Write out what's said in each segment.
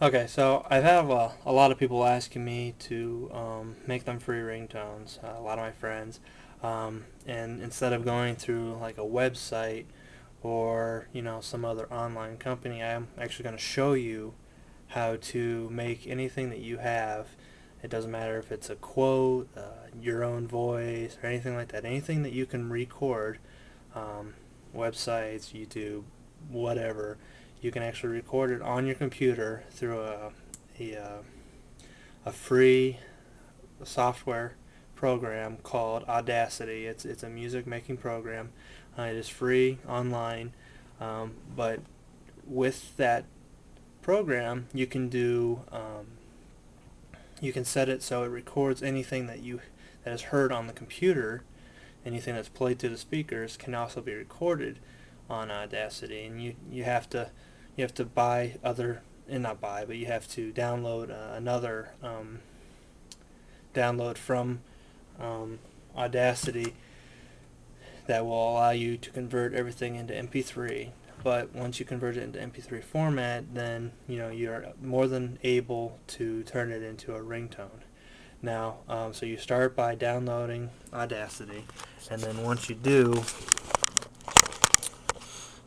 Okay, so I've had a lot of people asking me to make them free ringtones. A lot of my friends, and instead of going through like a website or some other online company, I'm actually going to show you how to make anything that you have. It doesn't matter if it's a quote, your own voice, or anything like that. Anything that you can record, um, websites, YouTube, whatever, you can actually record it on your computer through a, uh, a free software program called Audacity. It's a music making program. It is free online, but with that program, you can set it so it records anything that is heard on the computer. Anything that's played through the speakers can also be recorded on Audacity, and you have to buy other and not buy, but you have to download another download from Audacity that will allow you to convert everything into MP3. But once you convert it into MP3 format, then you're more than able to turn it into a ringtone. Now, so you start by downloading Audacity, and then once you do,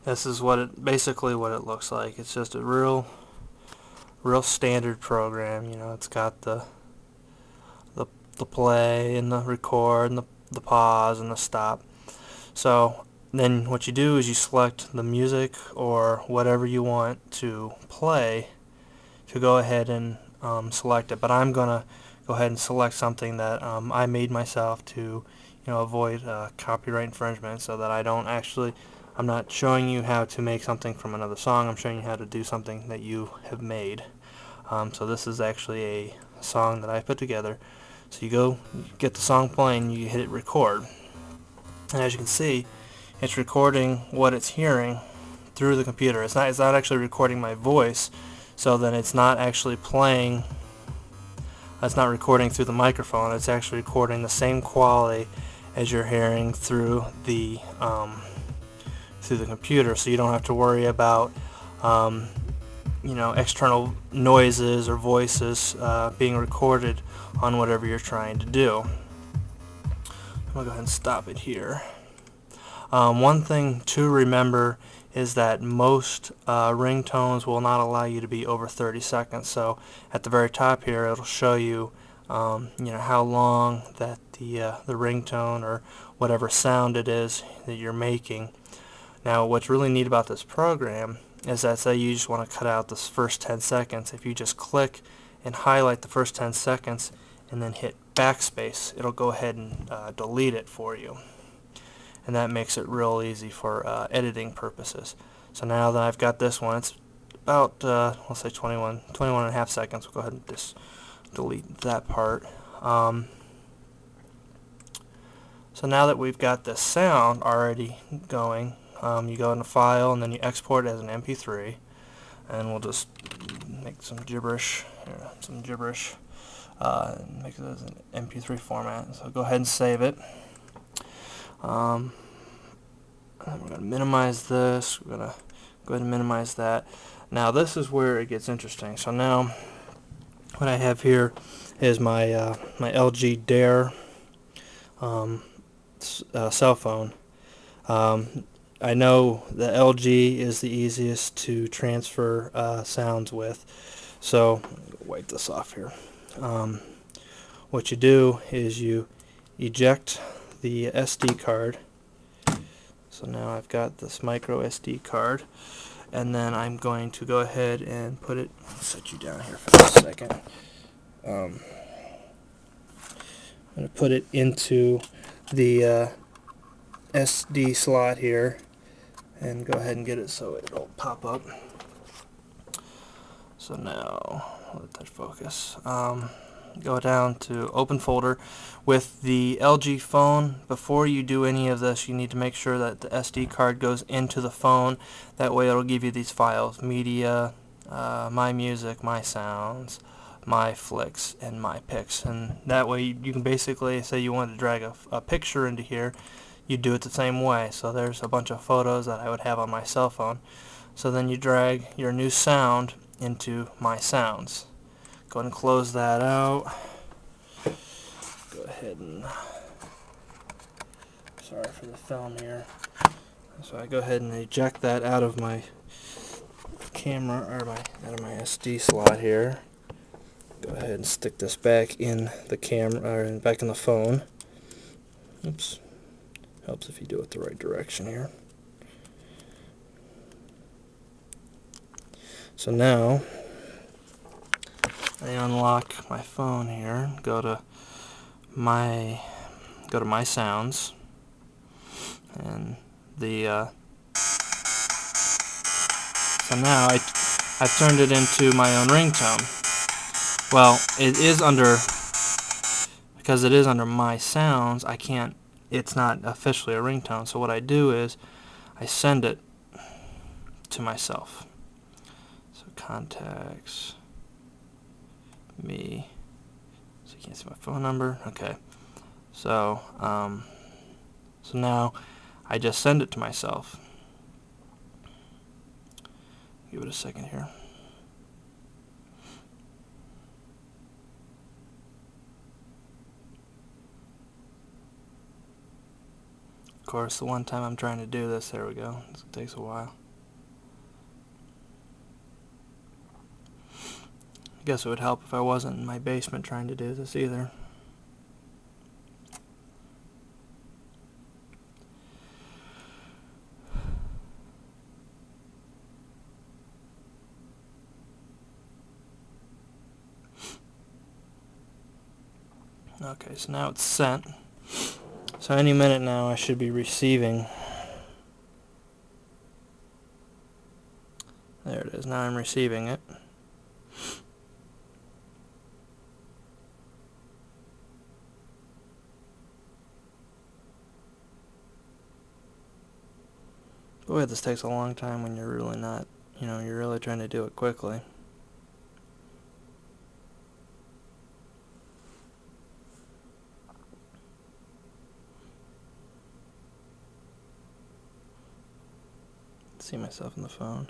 this is basically what it looks like. It's just a real standard program. It's got the play and the record and the pause and the stop. So then what you do is you select the music or whatever you want to play to go ahead and select it. But I'm gonna go ahead and select something that I made myself to avoid copyright infringement, so that I'm not showing you how to make something from another song. I'm showing you how to do something that you have made. So this is actually a song that I put together. So you get the song playing, you hit record, and as you can see, it's recording what it's hearing through the computer. It's not actually recording my voice, so then it's not actually playing. It's not recording through the microphone. It's actually recording the same quality as you're hearing through the computer. So you don't have to worry about external noises or voices being recorded on whatever you're trying to do. I'm gonna go ahead and stop it here. One thing to remember is that most ringtones will not allow you to be over 30 seconds. So at the very top here, it'll show you, how long that the ringtone or whatever sound it is that you're making. Now, what's really neat about this program is that, say you just want to cut out this first 10 seconds, if you just click and highlight the first 10 seconds and then hit backspace, it'll go ahead and delete it for you. And that makes it real easy for editing purposes. So now that I've got this one, it's about, let's say 21 and a half seconds. We'll go ahead and just delete that part. So now that we've got the sound already going, you go into File, and then you export it as an MP3. And we'll just make some gibberish, and make it as an MP3 format. So go ahead and save it. And we're going to minimize this. We're going to go ahead and minimize that. Now this is where it gets interesting. So now what I have here is my my LG Dare cell phone. I know the LG is the easiest to transfer sounds with, so wipe this off here. What you do is you eject the SD card. So now I've got this micro SD card, and then I'm going to go ahead and put it, set you down here for a second. I'm going to put it into the SD slot here and go ahead and get it so it'll pop up. So now, let that focus. Go down to Open Folder. With the LG phone, before you do any of this, you need to make sure that the SD card goes into the phone. That way it'll give you these files: media, my music, my sounds, my flicks, and my pics. And that way you can basically, say you wanted to drag a picture into here, you do it the same way. So there's a bunch of photos that I would have on my cell phone. So then you drag your new sound into my sounds. Go ahead and close that out. Go ahead and, sorry for the film here. So I go ahead and eject that out of my camera, or out of my SD slot here. Go ahead and stick this back in the camera, or back in the phone. Oops. Helps if you do it the right direction here. So now I unlock my phone here, go to my sounds, and so now I've turned it into my own ringtone. Well, it is under, because it is under my sounds, I can't, it's not officially a ringtone. So what I do is I send it to myself. So contacts me. So you can't see my phone number. Okay. So so now I just send it to myself. Give it a second here. Of course, the one time I'm trying to do this, there we go. It takes a while. I guess it would help if I wasn't in my basement trying to do this either. Okay, so now it's sent. So any minute now I should be receiving. There it is. Now I'm receiving it. Boy, this takes a long time when you're really not, you're really trying to do it quickly. See myself in the phone.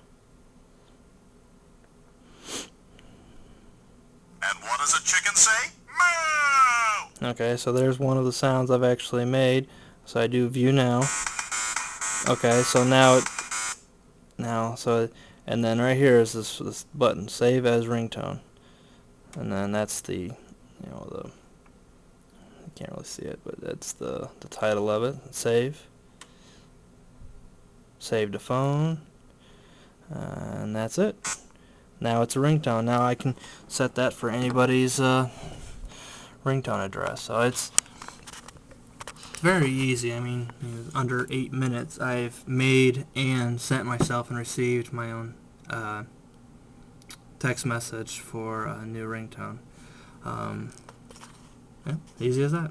And what does a chicken say? Moo! Okay, so there's one of the sounds I've actually made. So I do view now. Okay, so and then right here is this button, save as ringtone. And then that's the, I can't really see it, but that's the title of it, save. Save to phone, and that's it. Now it's a ringtone. Now I can set that for anybody's ringtone address. So it's very easy. I mean, under 8 minutes I've made and sent myself and received my own text message for a new ringtone. Yeah, easy as that.